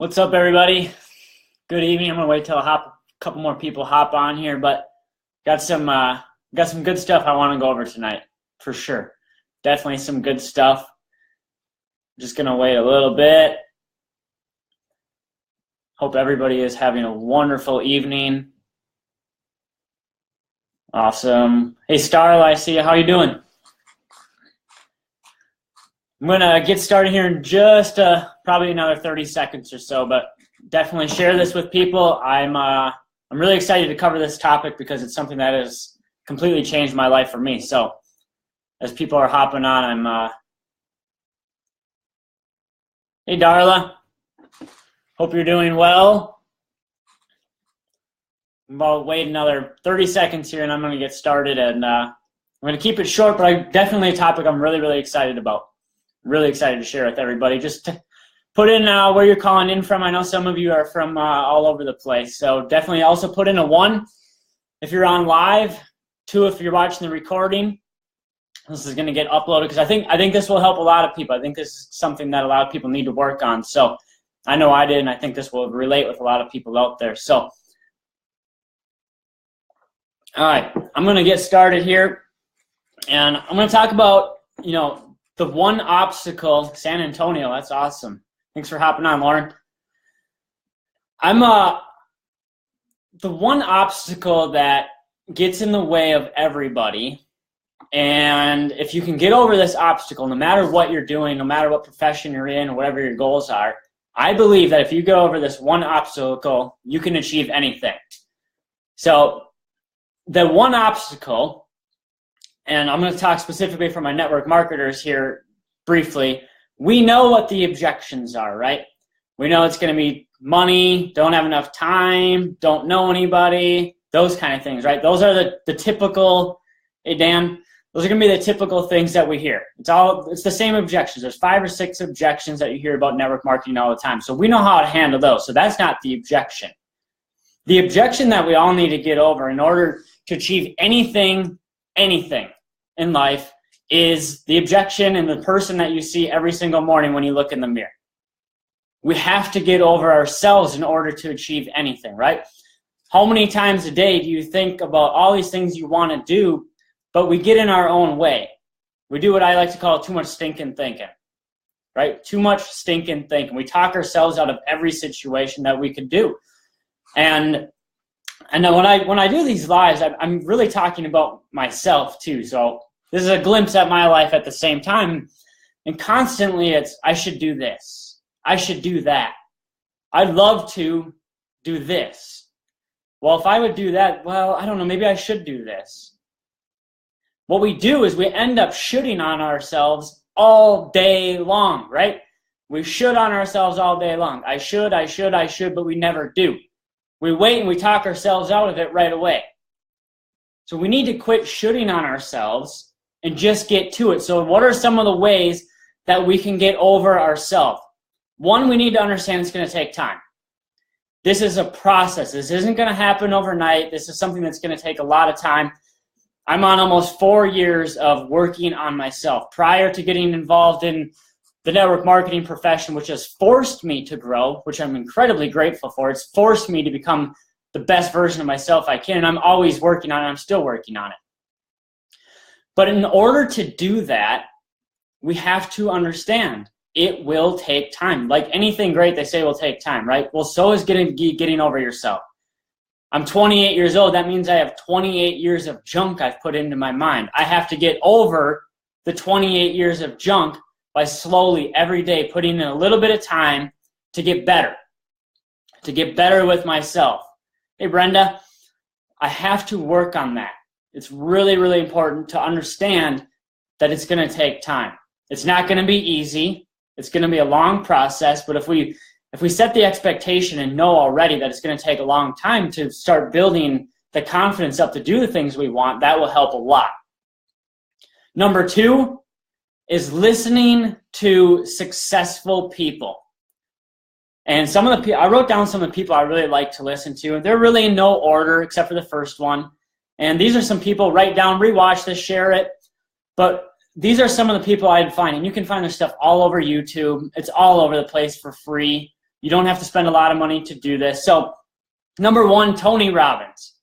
What's up, everybody? Good evening. I'm gonna wait till a couple more people hop on here, but got some good stuff I want to go over tonight for sure. Definitely some good stuff. Just gonna wait a little bit. Hope everybody is having a wonderful evening. Awesome. Hey, Starla, I see you. How you doing? I'm gonna get started here in just probably another 30 seconds or so, but definitely share this with people. I'm really excited to cover this topic because it's something that has completely changed my life for me. So as people are hopping on, hey, Darla. Hope you're doing well. I'll wait another 30 seconds here and I'm going to get started, and I'm going to keep it short, but definitely a topic I'm really, really excited about. Really excited to share with everybody. Just to put in where you're calling in from. I know some of you are from all over the place, so definitely also put in a 1 if you're on live, 2 if you're watching the recording. This is going to get uploaded because I think this will help a lot of people. I think this is something that a lot of people need to work on. So I know I did, and I think this will relate with a lot of people out there. So all right, I'm going to get started here, and I'm going to talk about, the one obstacle. San Antonio, that's awesome. Thanks for hopping on, Lauren. I'm the one obstacle that gets in the way of everybody, and if you can get over this obstacle, no matter what you're doing, no matter what profession you're in, or whatever your goals are, I believe that if you get over this one obstacle, you can achieve anything. So the one obstacle, and I'm going to talk specifically for my network marketers here briefly. We know what the objections are, right? We know it's going to be money, don't have enough time, don't know anybody, those kind of things, right? Those are the typical, hey Dan, those are going to be the typical things that we hear. It's the same objections. There's 5 or 6 objections that you hear about network marketing all the time. So we know how to handle those. So that's not the objection. The objection that we all need to get over in order to achieve anything in life is the objection and the person that you see every single morning when you look in the mirror. We have to get over ourselves in order to achieve anything, right? How many times a day do you think about all these things you want to do, but we get in our own way? We do what I like to call too much stinking thinking, right? Too much stinking thinking. We talk ourselves out of every situation that we could do. And then when I do these lives, I'm really talking about myself too. So this is a glimpse at my life at the same time. And constantly it's, I should do this. I should do that. I'd love to do this. Well, if I would do that, well, I don't know, maybe I should do this. What we do is we end up shooting on ourselves all day long, right? We should on ourselves all day long. I should, but we never do. We wait and we talk ourselves out of it right away. So we need to quit shooting on ourselves and just get to it. So what are some of the ways that we can get over ourselves? One, we need to understand it's going to take time. This is a process. This isn't going to happen overnight. This is something that's going to take a lot of time. I'm on almost 4 years of working on myself. Prior to getting involved in the network marketing profession, which has forced me to grow, which I'm incredibly grateful for. It's forced me to become the best version of myself I can, and I'm always working on it. I'm still working on it. But in order to do that, we have to understand it will take time. Like anything great, they say will take time, right? Well, so is getting over yourself. I'm 28 years old. That means I have 28 years of junk I've put into my mind. I have to get over the 28 years of junk by slowly every day putting in a little bit of time to get better with myself. Hey, Brenda, I have to work on that. It's really, really important to understand that it's going to take time. It's not going to be easy. It's going to be a long process, but if we set the expectation and know already that it's going to take a long time to start building the confidence up to do the things we want, that will help a lot. Number 2, is listening to successful people. And some of the I wrote down some of the people I really like to listen to, and they're really in no order except for the first one. And these are some people, write down, rewatch this, share it. But these are some of the people I'd find, and you can find their stuff all over YouTube. It's all over the place for free. You don't have to spend a lot of money to do this. So number one, Tony Robbins.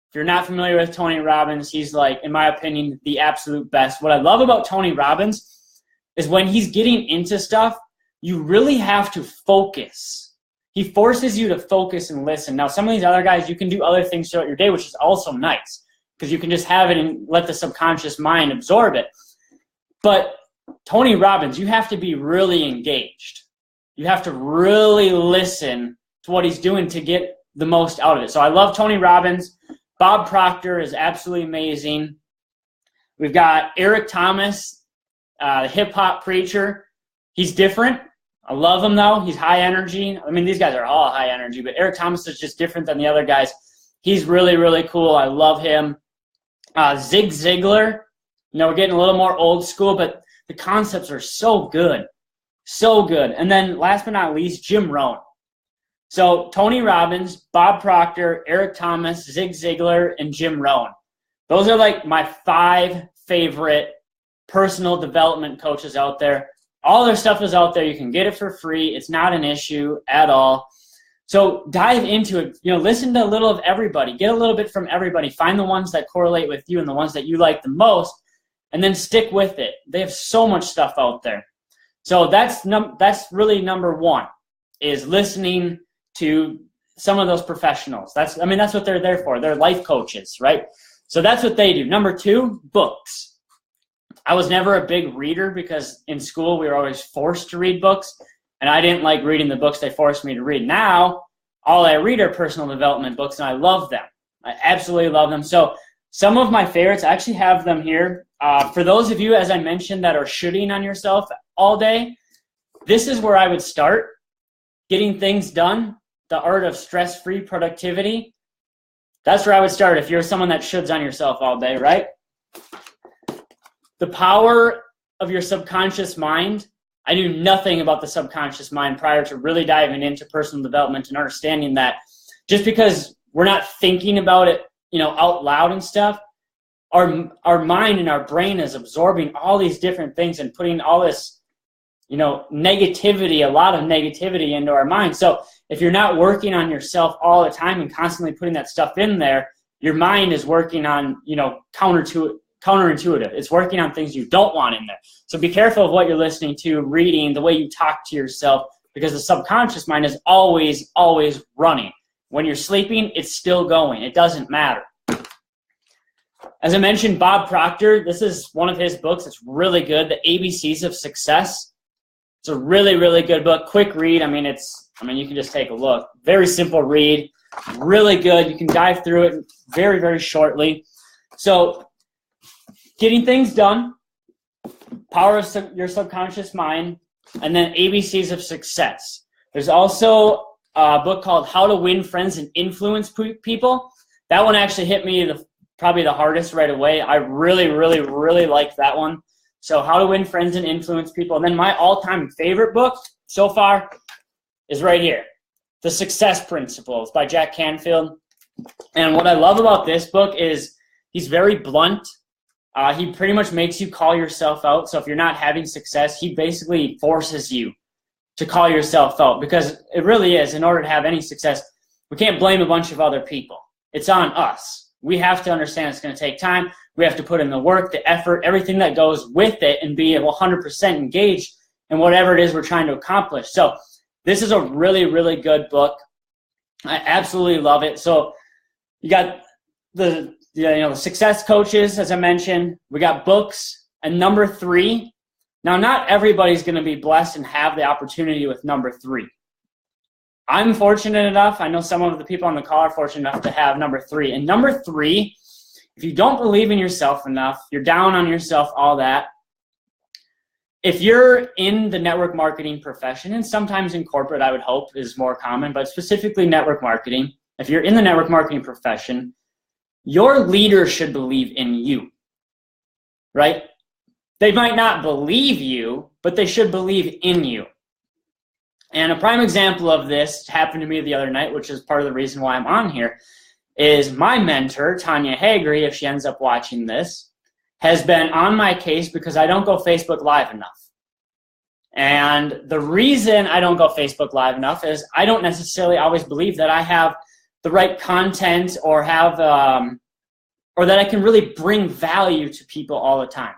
If you're not familiar with Tony Robbins, he's like, in my opinion, the absolute best. What I love about Tony Robbins is when he's getting into stuff, you really have to focus. He forces you to focus and listen. Now, some of these other guys, you can do other things throughout your day, which is also nice because you can just have it and let the subconscious mind absorb it. But Tony Robbins, you have to be really engaged. You have to really listen to what he's doing to get the most out of it. So I love Tony Robbins. Bob Proctor is absolutely amazing. We've got Eric Thomas, the hip-hop preacher. He's different. I love him, though. He's high energy. I mean, these guys are all high energy, but Eric Thomas is just different than the other guys. He's really, really cool. I love him. Zig Ziglar. You know, we're getting a little more old school, but the concepts are so good. So good. And then last but not least, Jim Rohn. So Tony Robbins, Bob Proctor, Eric Thomas, Zig Ziglar, and Jim Rohn. Those are like my 5 favorite personal development coaches out there. All their stuff is out there. You can get it for free. It's not an issue at all. So dive into it. You know, listen to a little of everybody. Get a little bit from everybody. Find the ones that correlate with you and the ones that you like the most, and then stick with it. They have so much stuff out there. So that's really number one, is listening to some of those professionals. That's what they're there for. They're life coaches, right? So that's what they do. Number 2, books. I was never a big reader because in school we were always forced to read books, and I didn't like reading the books they forced me to read. Now, all I read are personal development books, and I love them. I absolutely love them. So some of my favorites, I actually have them here. For those of you, as I mentioned, that are shooting on yourself all day, this is where I would start. Getting things done, the art of stress-free productivity. That's where I would start if you're someone that shoulds on yourself all day, right? The power of your subconscious mind. I knew nothing about the subconscious mind prior to really diving into personal development and understanding that just because we're not thinking about it, you know, out loud and stuff, our mind and our brain is absorbing all these different things and putting all this, you know, negativity, a lot of negativity into our mind. So if you're not working on yourself all the time and constantly putting that stuff in there, your mind is working on, you know, counterintuitive. It's working on things you don't want in there. So be careful of what you're listening to, reading, the way you talk to yourself, because the subconscious mind is always, always running. When you're sleeping, it's still going. It doesn't matter. As I mentioned, Bob Proctor, this is one of his books. It's really good. The ABCs of Success. It's a really, really good book. Quick read. I mean, you can just take a look. Very simple read. Really good. You can dive through it very, very shortly. So getting things done, power of your subconscious mind, and then ABCs of Success. There's also a book called How to Win Friends and Influence People. That one actually hit me probably the hardest right away. I really, really, really liked that one. So How to Win Friends and Influence People. And then my all-time favorite book so far is right here, The Success Principles by Jack Canfield. And what I love about this book is he's very blunt. He pretty much makes you call yourself out. So if you're not having success, he basically forces you to call yourself out, because it really is, in order to have any success, we can't blame a bunch of other people. It's on us. We have to understand it's going to take time. We have to put in the work, the effort, everything that goes with it, and be 100% engaged in whatever it is we're trying to accomplish. So this is a really, really good book. I absolutely love it. So you got the success coaches, as I mentioned. We got books. And number 3, now not everybody's going to be blessed and have the opportunity with number 3. I'm fortunate enough, I know some of the people on the call are fortunate enough to have number 3. And number 3, if you don't believe in yourself enough, you're down on yourself, all that, if you're in the network marketing profession, and sometimes in corporate, I would hope is more common, but specifically network marketing, if you're in the network marketing profession, your leader should believe in you, right? They might not believe you, but they should believe in you. And a prime example of this happened to me the other night, which is part of the reason why I'm on here, is my mentor, Tanya Haggerty, if she ends up watching this, has been on my case because I don't go Facebook Live enough. And the reason I don't go Facebook Live enough is I don't necessarily always believe that I have the right content or have, or that I can really bring value to people all the time.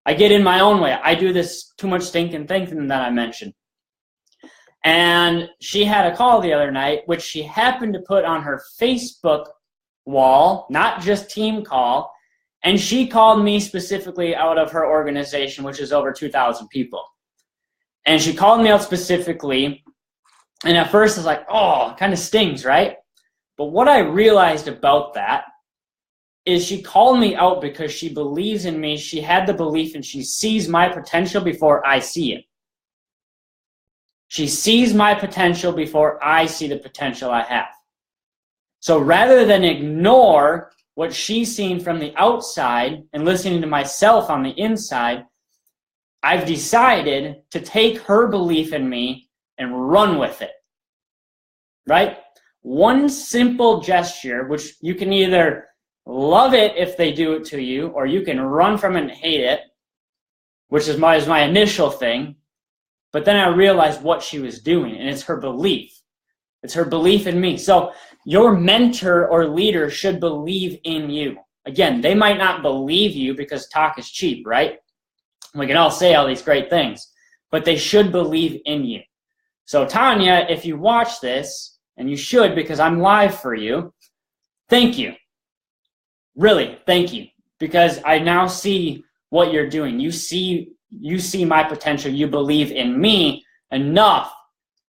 I get in my own way. I do this too much stinking thinking that I mentioned. And she had a call the other night, which she happened to put on her Facebook wall, not just team call. And she called me specifically out of her organization, which is over 2,000 people. And she called me out specifically. And at first I was like, oh, it kind of stings, right? But what I realized about that is she called me out because she believes in me. She had the belief and she sees my potential before I see it. She sees my potential before I see the potential I have. So rather than ignore what she's seen from the outside and listening to myself on the inside, I've decided to take her belief in me and run with it. Right? One simple gesture, which you can either love it if they do it to you, or you can run from it and hate it, which is my initial thing. But then I realized what she was doing, and it's her belief. It's her belief in me. So your mentor or leader should believe in you. Again, they might not believe you because talk is cheap, right? We can all say all these great things, but they should believe in you. So Tanya, if you watch this, and you should because I'm live for you, thank you. Really, thank you. Because I now see what you're doing. You see my potential. You believe in me enough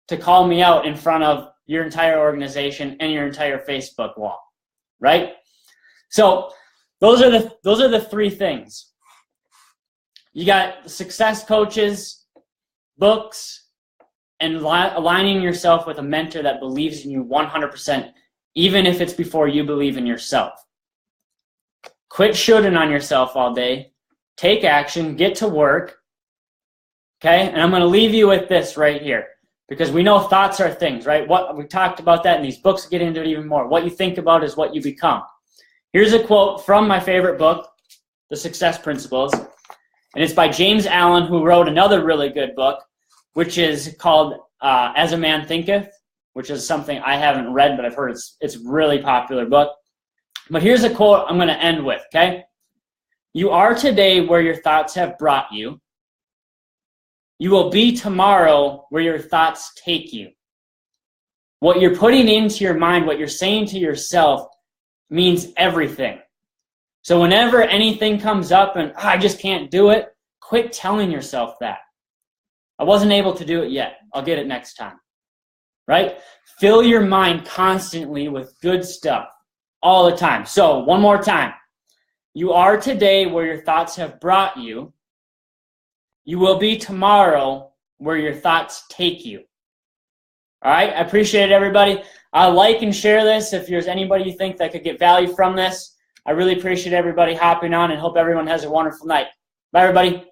to call me out in front of your entire organization and your entire Facebook wall, right? So those are the three things. You got success coaches, books, and aligning yourself with a mentor that believes in you 100%, even if it's before you believe in yourself. Quit shooting on yourself all day. Take action. Get to work. Okay? And I'm going to leave you with this right here, because we know thoughts are things, right? What we talked about that in these books, get into it even more. What you think about is what you become. Here's a quote from my favorite book, The Success Principles, and it's by James Allen, who wrote another really good book, which is called As a Man Thinketh, which is something I haven't read, but I've heard it's a really popular book. But here's a quote I'm going to end with, okay? You are today where your thoughts have brought you. You will be tomorrow where your thoughts take you. What you're putting into your mind, what you're saying to yourself, means everything. So whenever anything comes up and I just can't do it, quit telling yourself that. I wasn't able to do it yet. I'll get it next time. Right? Fill your mind constantly with good stuff all the time. So one more time. You are today where your thoughts have brought you. You will be tomorrow where your thoughts take you. All right? I appreciate it, everybody. Like and share this if there's anybody you think that could get value from this. I really appreciate everybody hopping on and hope everyone has a wonderful night. Bye, everybody.